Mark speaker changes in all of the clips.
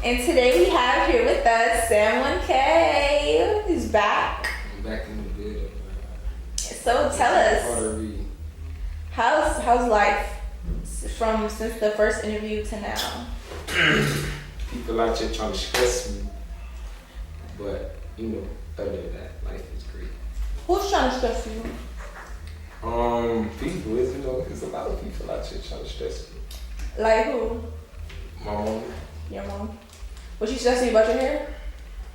Speaker 1: And today we have here with us Sam1kayy. He's back.
Speaker 2: I'm back in the building.
Speaker 1: So tell us, how's life since the first interview to now?
Speaker 2: People out here trying to stress me, but other than that, life is great.
Speaker 1: Who's trying to stress you?
Speaker 2: People is there's a lot of people out here trying to stress me.
Speaker 1: Like who?
Speaker 2: My mom.
Speaker 1: Your mom. What she stressing you about your hair?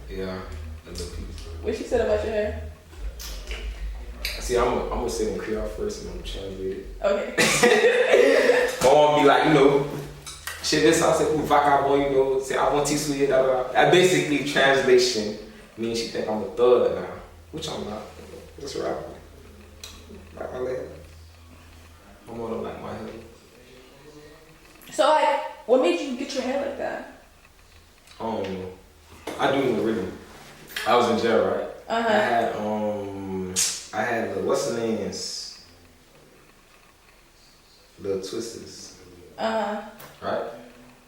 Speaker 2: Yeah, other people.
Speaker 1: What she said about your hair?
Speaker 2: See, I'm gonna say in Creole first, and I'm gonna translate it.
Speaker 1: Okay.
Speaker 2: My mom be like, shit, this I said, vagabond, say I want to da da da. That basically translation means she think I'm a thug now, which I'm not. Just a rapper. Like my leg. My mom don't like my hair.
Speaker 1: So what made you get your hair like that?
Speaker 2: I don't know. I do know rhythm. I was in jail, right? I had the what's the names? The twisters. Right?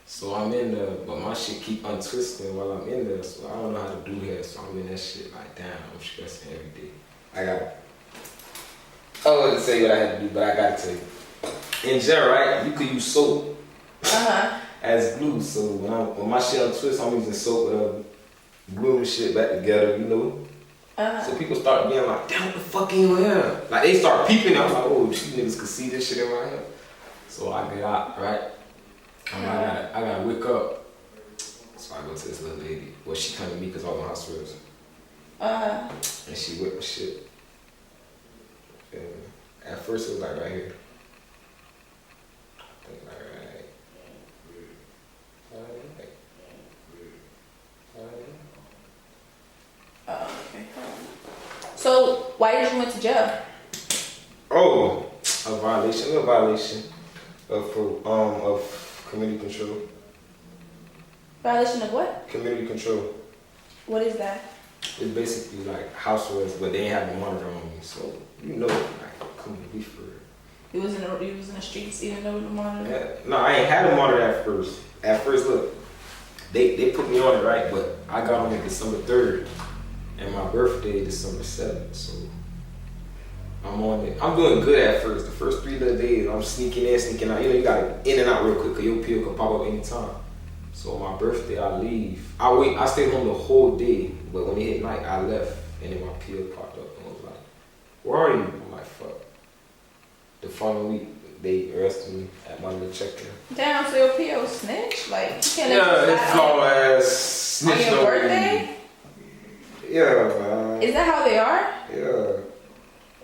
Speaker 2: So I'm in there, but my shit keep untwisting while I'm in there, so I don't know how to do that, so I'm in that shit like, damn, I'm stressing every day. I wouldn't say what I had to do, but I gotta tell you. In jail, right, you could use soap as glue, so when my shit untwist, I'm using soap gluing shit back together, So people start being like, damn, what the fuck in your hair? Like they start peeping, I'm like, oh, these niggas could see this shit in my hair. So I get out, right? I gotta wake up. So I go to this little lady. Well, she come to me because I was on house arrest. And she whipped my shit. And at first it was like right here. I think like right.
Speaker 1: Okay. So why did you went to jail?
Speaker 2: Oh, a violation of community control.
Speaker 1: Violation of what?
Speaker 2: Community control.
Speaker 1: What is that?
Speaker 2: It's basically like house arrest, but they ain't have the monitor on me, so like, come on, be for real.
Speaker 1: He was in the streets even though the monitor.
Speaker 2: Yeah. No, I ain't had a monitor at first. At first, look, they put me on it, right? But I got on it December 3rd, and my birthday December 7th, so I'm on it. I'm doing good at first. The first 3 little days, I'm sneaking in, sneaking out. You gotta in and out real quick, cause your pill can pop up anytime. So on my birthday, I leave. I stayed home the whole day, but when it hit night, I left, and then my pill popped up, and I was like, "Where are you?" I'm like, "Fuck." The following week, they arrested me at my little check-in.
Speaker 1: Damn, so your PO snitch? Like, you can't
Speaker 2: it's flawed ass snitch.
Speaker 1: On your birthday?
Speaker 2: Yeah, man.
Speaker 1: Is that how they are?
Speaker 2: Yeah.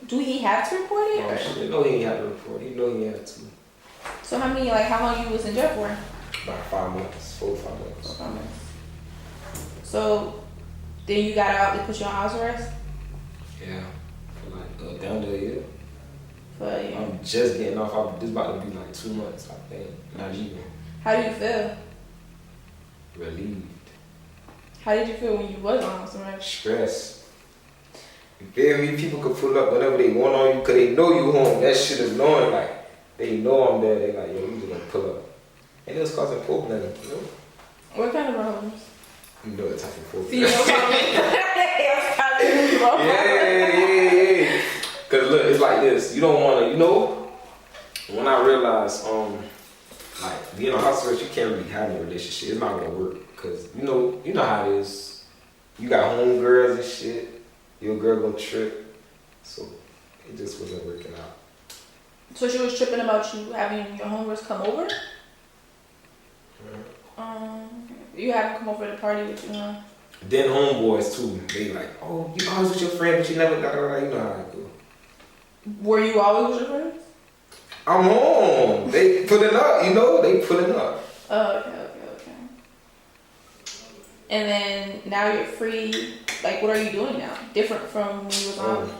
Speaker 1: Do he have to report it?
Speaker 2: Oh, shit. No, he ain't have to report. He know he had to.
Speaker 1: So how long you was in jail for?
Speaker 2: About 5 months. 4 or 5 months.
Speaker 1: 5 months. So then you got out, they put you on house arrest?
Speaker 2: Yeah. For like down to a year.
Speaker 1: For a year.
Speaker 2: I'm just getting off. This about to be like 2 months, I think. Not even.
Speaker 1: How do you feel?
Speaker 2: Relieved.
Speaker 1: How did you feel when you was on house arrest?
Speaker 2: Stress. You feel me? People could pull up whenever they want on you because they know you home. That shit is annoying. Like, they know I'm there. They like, yo, you just gonna pull up. And it was causing problems,
Speaker 1: What kind of problems?
Speaker 2: You know the type of problems.
Speaker 1: Female problems.
Speaker 2: Yeah. Cause look, it's like this. You don't wanna, when I realized, like being on house arrest, you can't really have a relationship. It's not gonna work. Cause you know how it is. You got homegirls and shit. Your girl gonna trip. So it just wasn't working out.
Speaker 1: So she was tripping about you having your homegirls come over? You have them come over to party with you, huh?
Speaker 2: Then homeboys too. They like, oh, you always with your friend, but you never got her. You know how it go.
Speaker 1: Were you always with your friends?
Speaker 2: I'm home. They putting up, they putting up.
Speaker 1: Oh, okay. And then now you're free. Like, what are you doing now? Different from when you was on?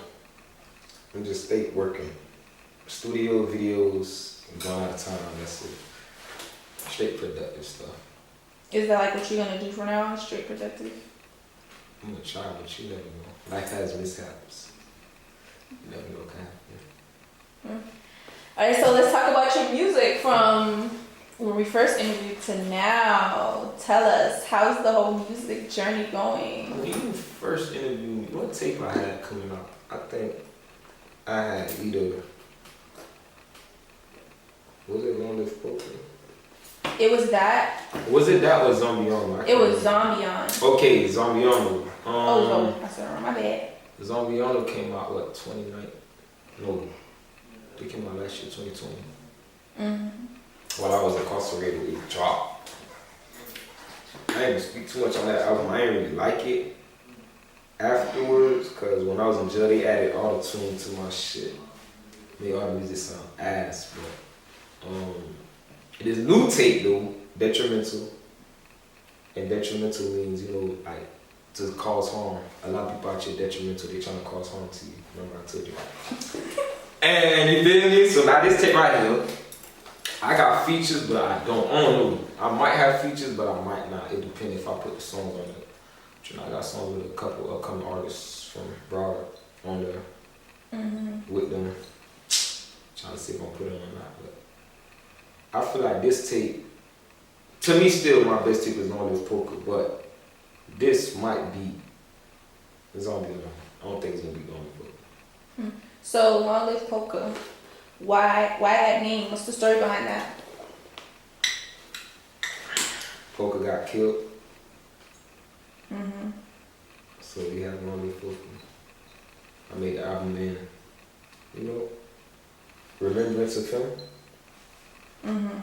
Speaker 2: I'm just stay working. Studio videos, going out of town, that's it. Straight productive stuff.
Speaker 1: Is that like what you're gonna do for now? Straight productive?
Speaker 2: I'm gonna try, but you never know. Life has mishaps. You never know what can happen.
Speaker 1: Alright, so let's talk about your music from when we first interviewed to now, tell us, how's the whole music journey going?
Speaker 2: When you first interviewed me, what tape I had coming out? I think I had either, was it Long Live Poker?
Speaker 1: It was that.
Speaker 2: Was it that or Zombie-On?
Speaker 1: It was Zombie-On.
Speaker 2: Okay, Zombie-On.
Speaker 1: I said, my bad.
Speaker 2: Zombie-On came out, what, 29? No, it came out last year, 2020.
Speaker 1: Mm-hmm.
Speaker 2: While I was incarcerated, it dropped. I ain't gonna speak too much on that album. I ain't really like it afterwards, because when I was in jail, they added auto-tune to my shit. Made all the music sound ass, but this new tape though, Detrimental. And detrimental means, you know, like to cause harm. A lot of people out here detrimental, they trying to cause harm to you. Remember I told you. And you feel me? So now this tape right here, I got features, but I don't know. I might have features, but I might not. It depends if I put the songs on it. You know, I got songs with a couple upcoming artists from Broward on there with them. Trying to see if I'm put it on or not. But I feel like this tape, to me still my best tape is Long Live Poker, but this might be Zombie-On. I don't think it's gonna be Long Live Poker.
Speaker 1: So Long Live Poker, why that name? What's the story behind that?
Speaker 2: Poker got killed.
Speaker 1: Mm-hmm.
Speaker 2: So we have Long Live Poker. I made the album in, you know, remembrance of him.
Speaker 1: Mm-hmm.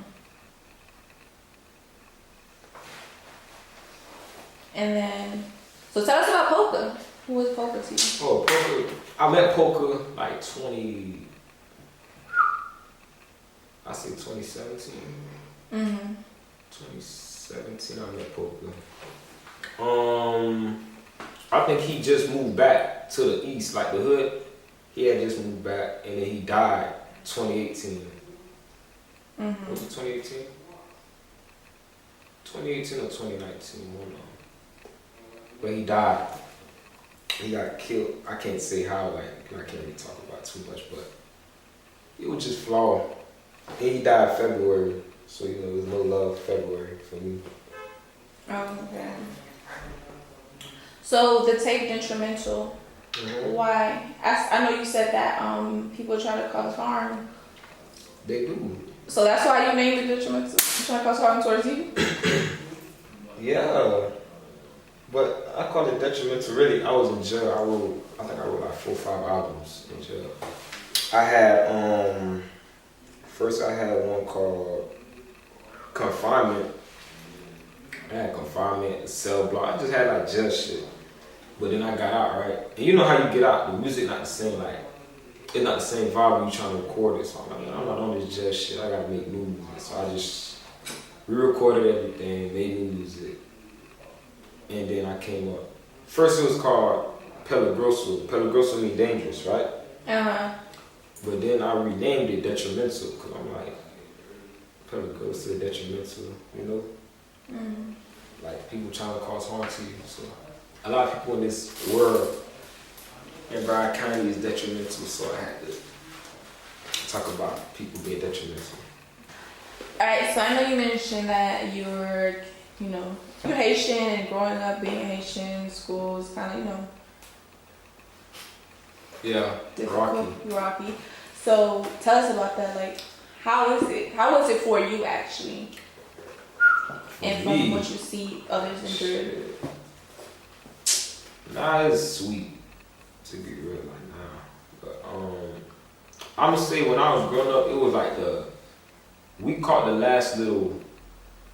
Speaker 1: And then, so tell us about Poker. Who was Poker to you?
Speaker 2: Oh, Poker. I met Poker like 2017.
Speaker 1: Mm-hmm.
Speaker 2: 2017 I met Poker. I think he just moved back to the east, like the hood. He had just moved back and then he died 2018.
Speaker 1: Mm-hmm.
Speaker 2: Was it 2018? 2018 or 2019, one of them. But he died. He got killed. I can't say how, like, I can't really talk about too much, but it was just flawed. And he died February, so you know, there's no love February for me.
Speaker 1: Oh, okay. So the tape Detrimental, why? I know you said that people try to cause harm.
Speaker 2: They do.
Speaker 1: So that's why you named it Detrimental? You trying to cause harm towards you?
Speaker 2: Yeah. But I call it Detrimental. Really, I was in jail. I think I wrote like 4 or 5 albums in jail. I had, first I had one called Confinement. I had Confinement, Cell Block. I just had like jail shit. But then I got out, right? And you know how you get out, the music not the same, like, it's not the same vibe when you trying to record it. So I'm like, I'm not on this jail shit. I gotta make new music. So I just re-recorded everything, made new music. And then I came up. First it was called Peligroso. Peligroso means dangerous, right?
Speaker 1: Uh-huh.
Speaker 2: But then I renamed it Detrimental, because I'm like, Peligroso, Detrimental, you know?
Speaker 1: Mm-hmm.
Speaker 2: Like people trying to cause harm to you. So a lot of people in this world, and Broward County is detrimental, so I had to talk about people being detrimental.
Speaker 1: Alright, so I know you mentioned that you're Haitian and growing up being Haitian, school is kind of,
Speaker 2: Yeah,
Speaker 1: difficult, rocky. So tell us about that. Like, how is it? How was it for you actually? And from what you see others endure.
Speaker 2: Nah, it's sweet to be real, like nah. But I'm gonna say when I was growing up, it was like we caught the last little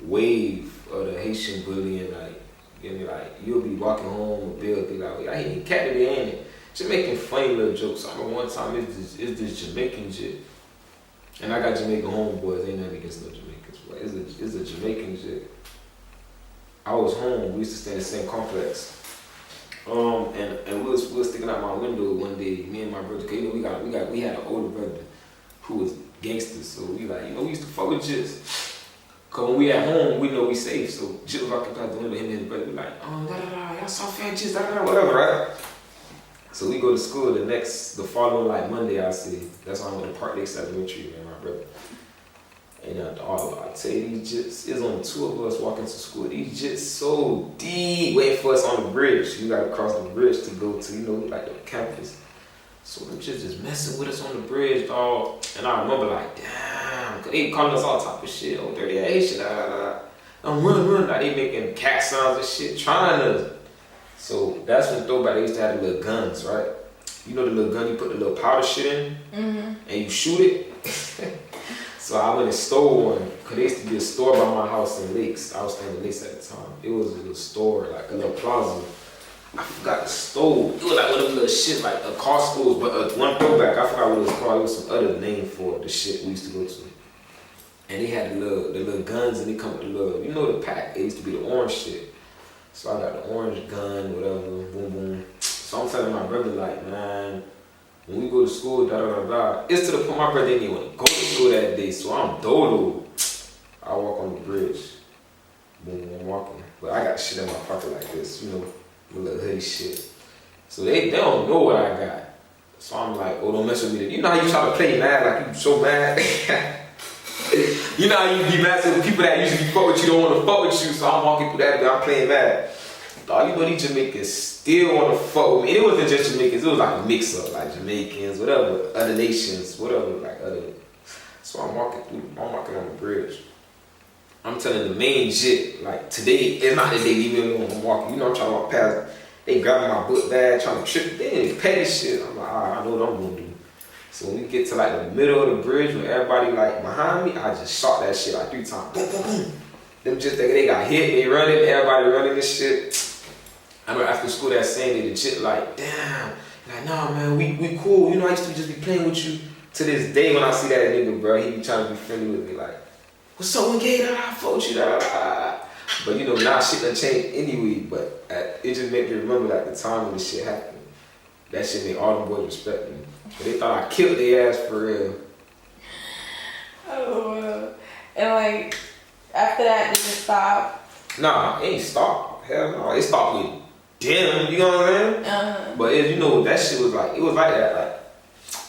Speaker 2: wave of the Haitian bullying. Like, like you'll be walking home, a bill be like, I hate cat today, ain't it? Just making funny little jokes. I remember one time it's this Jamaican shit, and I got Jamaican homeboys. Ain't nothing against no Jamaicans, but it's a Jamaican shit. I was home. We used to stay in the same complex. And we was sticking out my window one day, me and my brother, cause we had an older brother who was gangster, so we we used to fuck with Jits. Cause when we at home, we know we safe, so Jit was walking past the window, him and his brother, we like, y'all saw fat Jits, whatever, right? So we go to school the following Monday, I see. That's why I went to Park Lakes Elementary, and my brother. And I tell you, these jits, there's only 2 of us walking to school. These jits so deep, waiting for us on the bridge. You gotta cross the bridge to go to, like the campus. So them jits just messing with us on the bridge, dog. And I remember like, damn, cause they calling us all type of shit, oh, dirty ass shit, I'm run. Like they making cat sounds and shit, trying to. So that's when throwback, they used to have the little guns, right? You know the little gun you put the little powder shit in? And you shoot it? So I went and stole one, because there used to be a store by my house in Lakes. I was staying in Lakes at the time. It was a little store, like a little plaza. I forgot the stove. It was like one of them little shit, like a car stove, but one throwback. I forgot what it was called. It was some other name for the shit we used to go to. And they had the little guns, and they come with the little, the pack. It used to be the orange shit. So I got the orange gun, whatever, boom, boom. So I'm telling my brother, like, man, when we go to school, it's to the point my brother didn't even want to go to school that day, so I'm dodo. I walk on the bridge. Boom, I'm walking. But I got shit in my pocket like this, the little hoodie shit. So they don't know what I got. So I'm like, oh, don't mess with me. You know how you try to play mad, like you so mad? You know how you be mad to people that usually fuck with you, don't want to fuck with you, so I'm walking through that, I'm playing mad. Dog, these Jamaicans still want to fuck with me. And it wasn't just Jamaicans, it was like a mix-up, like Jamaicans, whatever, other nations, whatever, like other. So I'm walking on the bridge. I'm telling the main shit, like today, it's not that they leave me alone, I'm walking, I'm trying to walk past, they grabbing my book bag, trying to trip, they didn't pay this shit. I'm like, alright, I know what I'm gonna do. So when we get to like the middle of the bridge, when everybody like behind me, I just shot that shit like 3 times, boom, boom, boom. Them just they got hit, they running, everybody running this shit. I remember after school that same day, the chick like, damn, like, nah, man, we cool. I used to just be playing with you. To this day, when I see that nigga, bro, he be trying to be friendly with me, like, what's up, 1Kayy, I fucked you, But now shit done changed anyway, but it just made me remember like the time when this shit happened. That shit made all them boys respect me. But they thought I killed their ass for real.
Speaker 1: Oh, and like, after that, did it stop?
Speaker 2: Nah, it ain't stopped. Hell no, it stopped with them, you know what I'm saying? But that shit was like, it was like that. Like,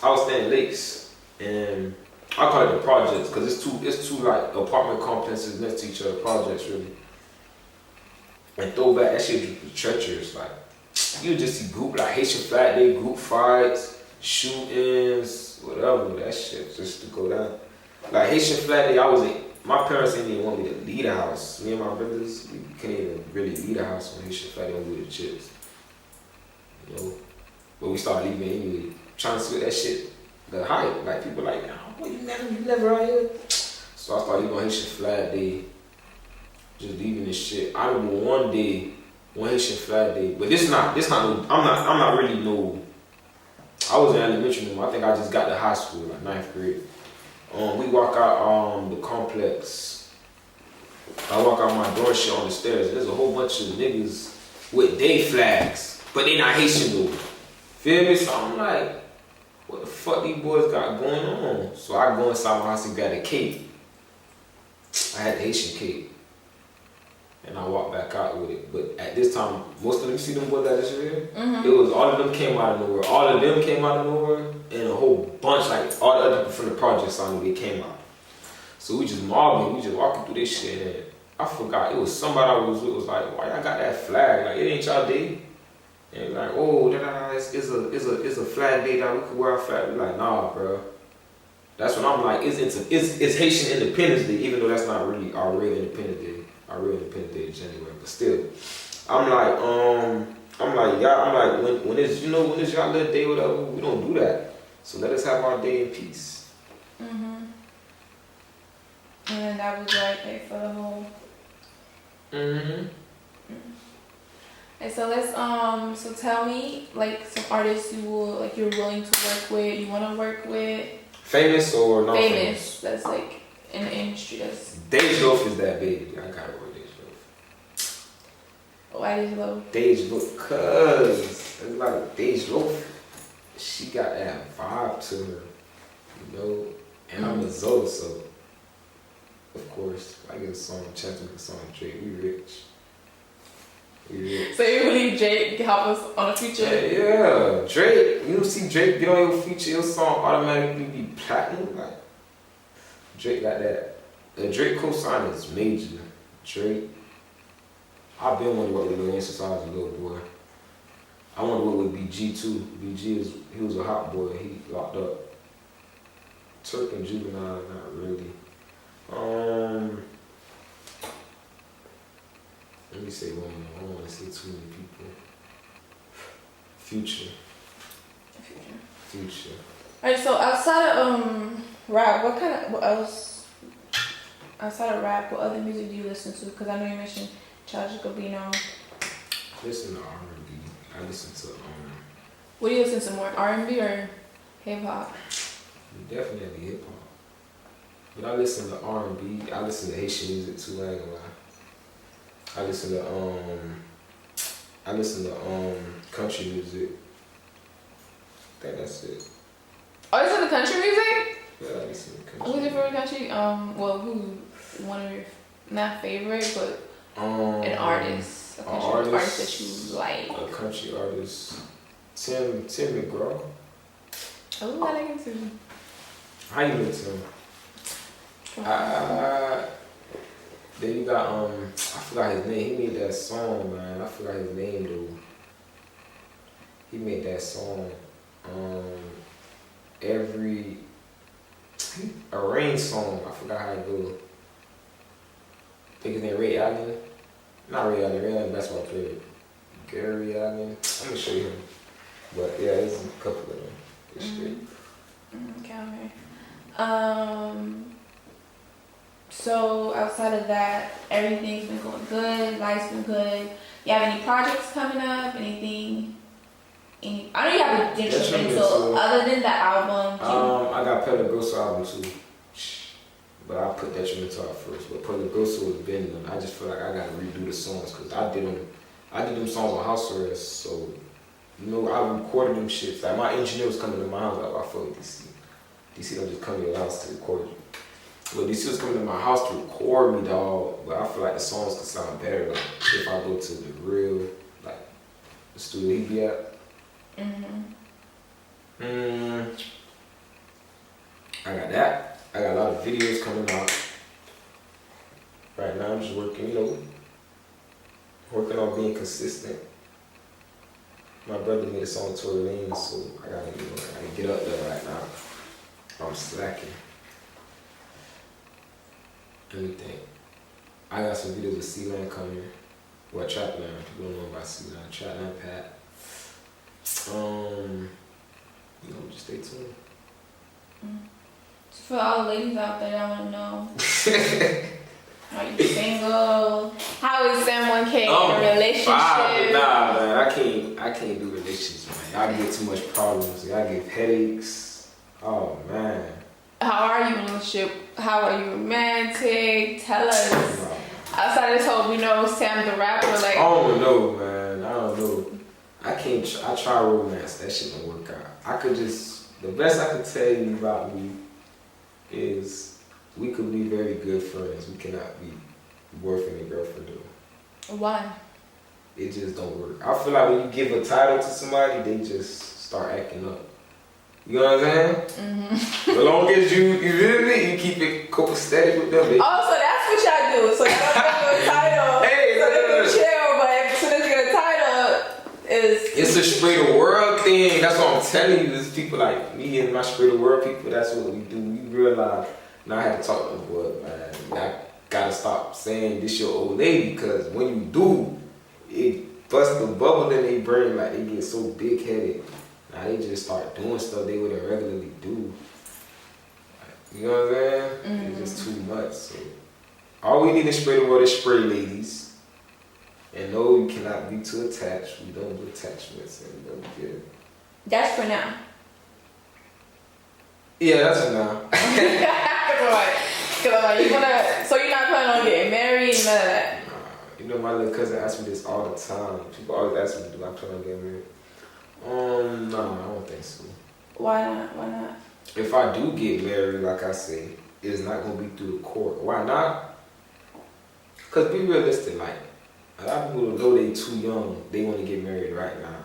Speaker 2: I was staying in Lakes, and I call it the projects, because it's two like apartment complexes next to each other, projects really. And throwback, that shit was treacherous. Like, you just see group, like Haitian Flag Day, group fights, shootings, whatever, that shit just to go down. Like Haitian Flag Day, my parents didn't even want me to leave the house. Me and my brothers, we couldn't even really leave the house when Haitian Flag Day when we were the chips. But we started leaving anyway, trying to split that shit, the hype. Like people like, oh, boy, you never out here. So I started leaving on Haitian Flag Day, just leaving this shit. I remember one day, one Haitian Flag Day, but I'm not really no. I was in elementary, I think I just got to high school, like 9th grade. We walk out the complex. I walk out my door shit on the stairs. There's a whole bunch of niggas with day flags, but they not Haitian though. Feel me? So I'm like, what the fuck these boys got going on? So I go inside my house and got a cape. I had the Haitian cape. And I walked back out with it. But at this time, most of them, see them boys that is real? It was, all of them came out of nowhere. All of them came out of nowhere. And a whole bunch, like all the other people from the projects on me, they came out. So we just mobbing, we just walking through this shit. And I forgot, it was somebody I was with, was like, why y'all got that flag? Like, it ain't y'all day. And like, oh, it's a flag day that we could wear our flag. We like, nah, bro. That's when I'm like, it's Haitian Independence Day, even though that's not really our real Independence Day. Our real Independence Day is January, but still, I'm like, when it's y'all little day, whatever, we don't do that. So let us have our day in peace.
Speaker 1: And then that was like for the whole. And so let's so tell me like some artists you're willing to work with, you want to work with.
Speaker 2: Famous or not
Speaker 1: famous? That's like in the industry. That's
Speaker 2: Dej Loaf is that baby. I gotta work with Dej Loaf.
Speaker 1: Why Dej Loaf?
Speaker 2: Dej Loaf, cause it's like Dej Loaf. She got that vibe to her, And I'm a Zoe, so of course I get a song, chance to make a song with Drake. We rich.
Speaker 1: So you believe Drake can help us on a feature?
Speaker 2: Yeah. Drake, you see Drake get on your feature, your song automatically be platinum. Like Drake got that The Drake co-sign is major. Drake. I've been wanting to work with Lil Wayne since I was a little boy. I want to work with BG too. BG he was a hot boy. He locked up. Turk and Juvenile, not really. Let me say one more. I don't want to say too many people. Future.
Speaker 1: Alright, so outside of rap, what else? Outside of rap, what other music do you listen to? Because I know you mentioned Childish Gambino.
Speaker 2: Listen to R&B. I listen to
Speaker 1: What do you listen to more, R&B or hip hop?
Speaker 2: Definitely hip hop. But I listen to R&B. I listen to Haitian music too. I ain't gonna lie. I listen to country music. I think that's it.
Speaker 1: Oh, you listen to country music?
Speaker 2: Yeah, I listen to country.
Speaker 1: Who's your favorite country? Well, who's one of your not favorite, but an artist, a country artist that you like?
Speaker 2: A country artist, Tim McGraw.
Speaker 1: Oh, I like him too.
Speaker 2: How you know Tim? Then you got I forgot his name. He made that song, man. I forgot his name though. He made that song. A rain song. I forgot how it goes. I think his name Ray Allen. Not Ray Allen. Ray Allen, that's my player. Gary Allen. I'm gonna show you him. But yeah, there's a couple of them. It's straight.
Speaker 1: Okay. So outside of that, everything's been going good. Life's been good. You have any projects coming up? Anything? I know you have a instrumental. Other than the album.
Speaker 2: I got Peligroso album too. But I put that instrumental out first. But Peligroso was been done. I just feel like I gotta redo the songs because I did them songs on house arrest. So I recorded them shits. Like my engineer was coming to my house. I feel like DC don't just come to your house to record you. But DC was coming to my house to record me, dog. But I feel like the songs could sound better like, if I go to the real, like the studio he be at. I got that. I got a lot of videos coming out. Right now I'm just working, working on being consistent. My brother made a song Tory Lanez, so I gotta get up there right now. I'm slacking. Let me think. I got some videos with C-Land coming. Well, Trapland. People don't know about C-Land. Trapland Pat. Just stay tuned.
Speaker 1: For all the ladies out there, I want to know. Are you single? How is Sam1kayy in a relationship?
Speaker 2: Nah, man. I can't do relationships, man. I get too much problems. I get headaches. Oh, man.
Speaker 1: How are you in a relationship? How are you romantic? Tell us. Outside of this whole, Sam the rapper, like.
Speaker 2: I don't know, man. I don't know. I try romance. That shit don't work out. The best I can tell you about me is we could be very good friends. We cannot be boyfriend and girlfriend though.
Speaker 1: Why?
Speaker 2: It just don't work. I feel like when you give a title to somebody, they just start acting up. You know what I'm saying? As long as you keep it copacetic with them.
Speaker 1: Oh, so that's what y'all do. So y'all don't give a title.
Speaker 2: Hey,
Speaker 1: so they can chill, but as soon as you get a title,
Speaker 2: it's a spray the world thing. That's what I'm telling you. There's people like me and my spray the world people. That's what we do. We realize. Now I had to talk to the boy, man. I gotta stop saying this your old lady because when you do, it busts the bubble in their brain. Like they get so big headed. Now they just start doing stuff they wouldn't regularly do. You know what I'm saying? It's just too much. So all we need to spray the world is spray, ladies. And no, you cannot be too attached. We don't do attachments and we don't get it.
Speaker 1: That's for now.
Speaker 2: Yeah, that's for now.
Speaker 1: So you're not planning on getting married and none of that?
Speaker 2: Nah, my little cousin asks me this all the time. People always ask me, do I plan on getting married? No, I don't think so.
Speaker 1: Why not?
Speaker 2: If I do get married, like I say, it's not gonna be through the court. Why not? Cause be realistic, like a lot of people know they too young. They want to get married right now.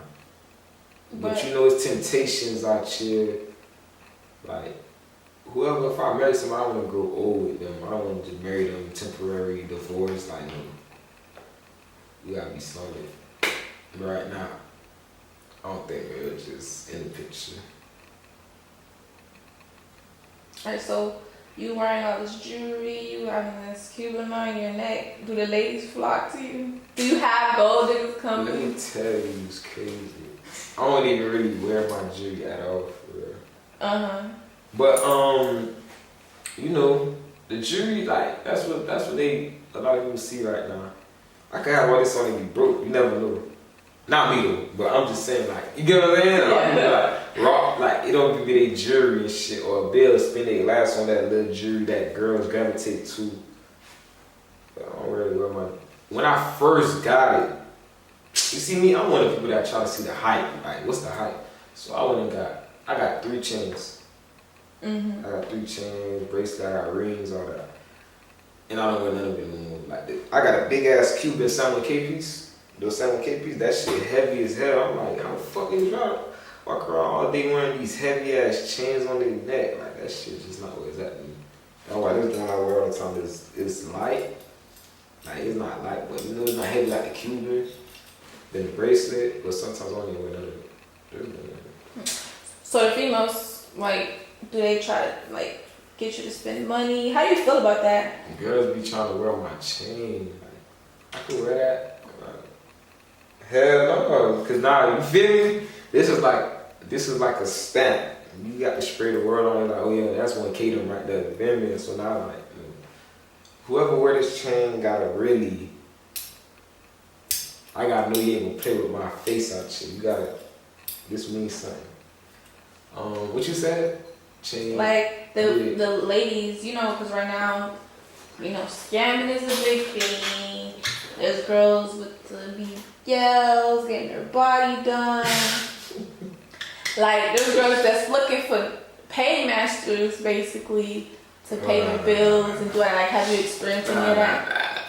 Speaker 2: But it's temptations out here. Like whoever, if I marry somebody, I want to grow old with them. I don't want to just marry them temporary divorce. Like, no, you gotta be solid. But right now, I don't think marriage is in the picture.
Speaker 1: Alright, so you wearing all this jewelry, you having this Cuban on your neck. Do the ladies flock to you? Do you have gold diggers coming?
Speaker 2: Let me tell you, it's crazy. I don't even really wear my jewelry at all, for real. But you know, the jewelry, like that's what a lot of people see right now. I could have all this on and be broke. You never know. Not me though, but I'm just saying, like, you get what I'm saying?
Speaker 1: Yeah.
Speaker 2: Like rock, like it don't be their jewelry and shit, or they'll spend their last on that little jewelry that girls gravitate to. But I don't really wear my. When I first got it, you see me, I'm one of the people that try to see the hype. Like, what's the hype? So I got 3 chains. I got 3 chains, bracelet, I got rings, all that. And I don't wear none of it no more. Like, I got a big ass Cuban Sam1kayy piece. Those Sam1kayy piece, that shit heavy as hell. I'm like, how the fuck is y'all walk around all day wearing these heavy ass chains on their neck? Like, that shit just not what it's at me. That's why this one I wear all the time is light. Like, it's not light, but you know, it's not heavy like the Cuban, then the bracelet, but sometimes I don't even wear none of it.
Speaker 1: So the females, like, do they try to, like, get you to spend money? How do you feel about that?
Speaker 2: Girls be trying to wear my chain. Like, I could wear that. Hell no, cause now you feel me. This is like a stamp. You got to spray the word on it. Like, oh yeah, that's 1K them right there. You feel me? So now like, whoever wear this chain gotta really. I gotta know you ain't gonna play with my face out shit. You gotta. This means something. What you said? Chain.
Speaker 1: Like the ladies, you know, because right now, you know, scamming is a big thing. There's girls with the BBLs getting their body done. Like, there's girls that's looking for paymasters basically to pay their bills and do it. Like, have you experienced any of that?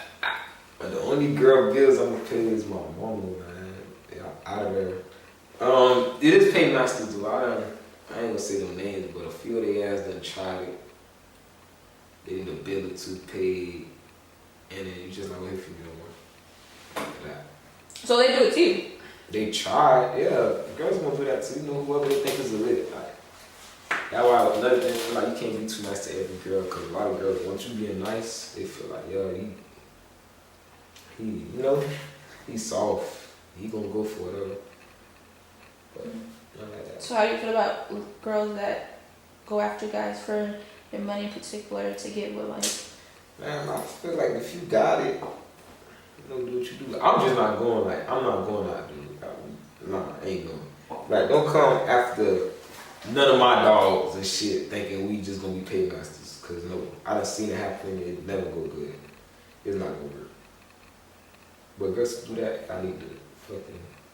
Speaker 2: But the only girl bills I'm gonna pay is my mama, man. Yeah, out of there. It is paymasters though. I ain't gonna say no names, but a few of they ass done tried it. They need a bill or 2 paid, and then you just not gonna hear from me no more. That.
Speaker 1: So they do it too?
Speaker 2: They try, yeah. Girls gonna do that too. You know, whoever they think is a lit. Like, that's why another thing, like, you can't be too nice to every girl, because a lot of girls, once you being nice, they feel like, yo, he you know, he's soft. He gonna go for whatever. But not like that.
Speaker 1: So how do you feel about girls that go after guys for their money in particular to get with, like?
Speaker 2: Man, I feel like if you got it, you know, do what you do. I'm just not going, like, I'm not going out, dude. Nah, I ain't going. Like, don't come after none of my dogs and shit thinking we just gonna be paymasters. Cause no, I done seen it happen. It never go good. It's not gonna work. But girls do that, I need to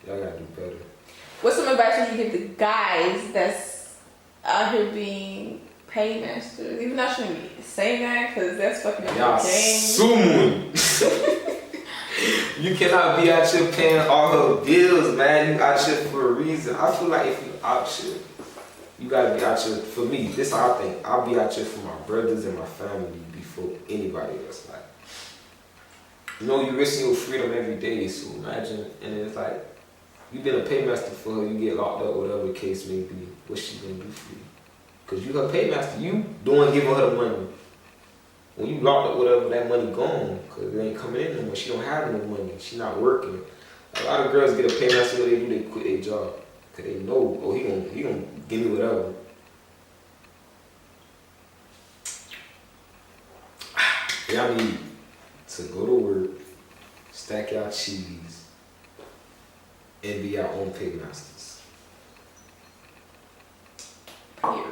Speaker 2: y'all gotta do better.
Speaker 1: What's some advice would you give the guys that's out here being paymasters? Even though I shouldn't be saying that, cause that's fucking up
Speaker 2: y'all
Speaker 1: the game.
Speaker 2: Soon. You cannot be out here paying all her bills, man. You out here for a reason. I feel like if you out here, you gotta be out here, for me, this is how I think. I'll be out here for my brothers and my family before anybody else. Like, you know, you risking your freedom every day, so imagine, and it's like, you been a paymaster for her, you get locked up, whatever the case may be, what's she gonna do for you? Cause you her paymaster, you giving her the money. When you locked up, whatever, that money gone, cause it ain't coming in no more. She don't have no money. She not working. A lot of girls get a paymaster, what they do, they quit their job, cause they know, oh, he gonna give me whatever. Y'all need to go to work, stack y'all cheese, and be our own paymasters.
Speaker 1: Period.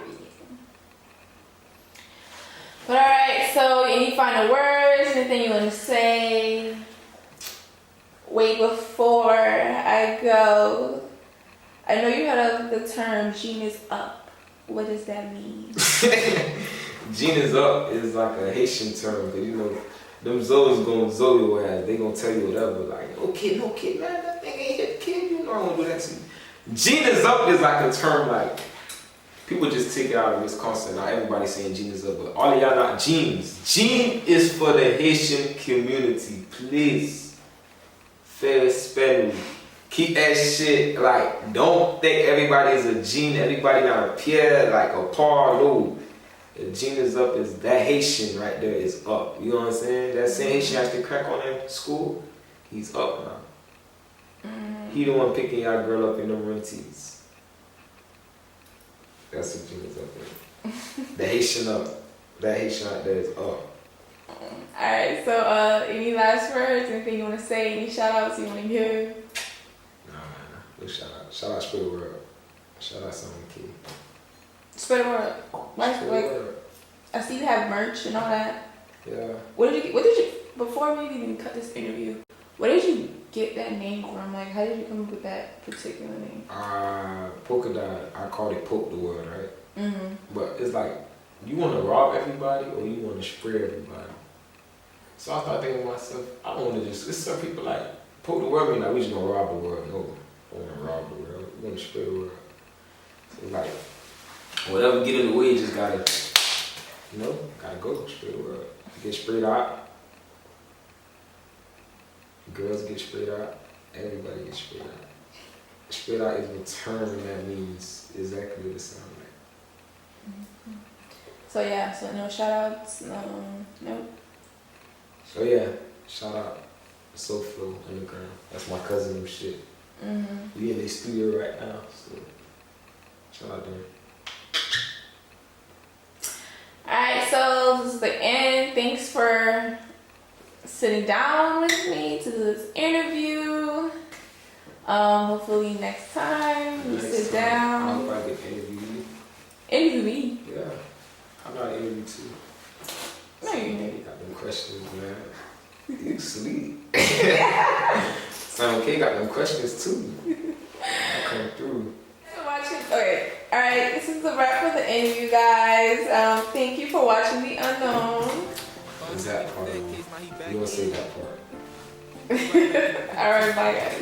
Speaker 1: But alright, so any final words, anything you want to say? Wait, before I go, I know you heard of the term "gene is up." What does that mean?
Speaker 2: Gene is up is like a Haitian term, because you know, them Zoes gonna Zoe your ass. They gonna tell you whatever, like, no kid, man, that thing ain't hit kid, you know I'm gonna do that to you. Gene is up is like a term like, people just take it out of this concept. Now everybody's saying Gene is up, but all of y'all not Genes. Gene is for the Haitian community. Please. Fair spelling. Keep that shit, like, don't think everybody is a Gene, everybody not a Pierre, like a Paul, no. The Gene is up is that Haitian right there is up. You know what I'm saying? That same Haitian has to crack on in school, he's up now. He the one picking y'all girl up in them renties. That's what Gene is up with. The Haitian up. That Haitian right there is up.
Speaker 1: Alright, so any last words, anything you want to say, any shout outs you want to give?
Speaker 2: No shout out. Shout out Spread the Word. Shout out Sam1kayy.
Speaker 1: Spread the word.
Speaker 2: Spread the word.
Speaker 1: I see you have merch and all that.
Speaker 2: Yeah.
Speaker 1: What did you before we even cut this interview, where did you get that name from? Like, how did you come up with that particular name?
Speaker 2: Polka dot, I called it Poke the Word, right? But it's like, you want to rob everybody or you want to spread everybody? So I started thinking to myself, I don't want to just, it's some people like, poke the world mean like we just gonna rob the world. No, I don't want to rob the world. We want to spread the world. So it's like, whatever get in the way, just gotta, gotta go spread the world. Get spread out. Girls get spread out. Everybody gets spread out. Spread out is a term that means exactly what it sounds like.
Speaker 1: So yeah, so no shout outs, no.
Speaker 2: So yeah, shout out Soul Flow Underground. That's my cousin and shit. We in the studio right now, so shout out them.
Speaker 1: Alright, so this is the end. Thanks for sitting down with me to do this interview. Hopefully next time we sit down.
Speaker 2: I hope I get interviewed.
Speaker 1: Interview me?
Speaker 2: Yeah. I'm not interviewed too.
Speaker 1: No, you're not.
Speaker 2: Got them questions, man. You sleep. Sam1kayy got them questions too. I come through.
Speaker 1: Okay, alright, this is the wrap for the interview, guys. Thank you for watching The Unknown.
Speaker 2: Is that part? You want to say that part?
Speaker 1: Alright, bye, guys.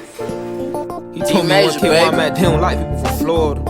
Speaker 3: He told me 1K where I'm at, they don't like people from Florida.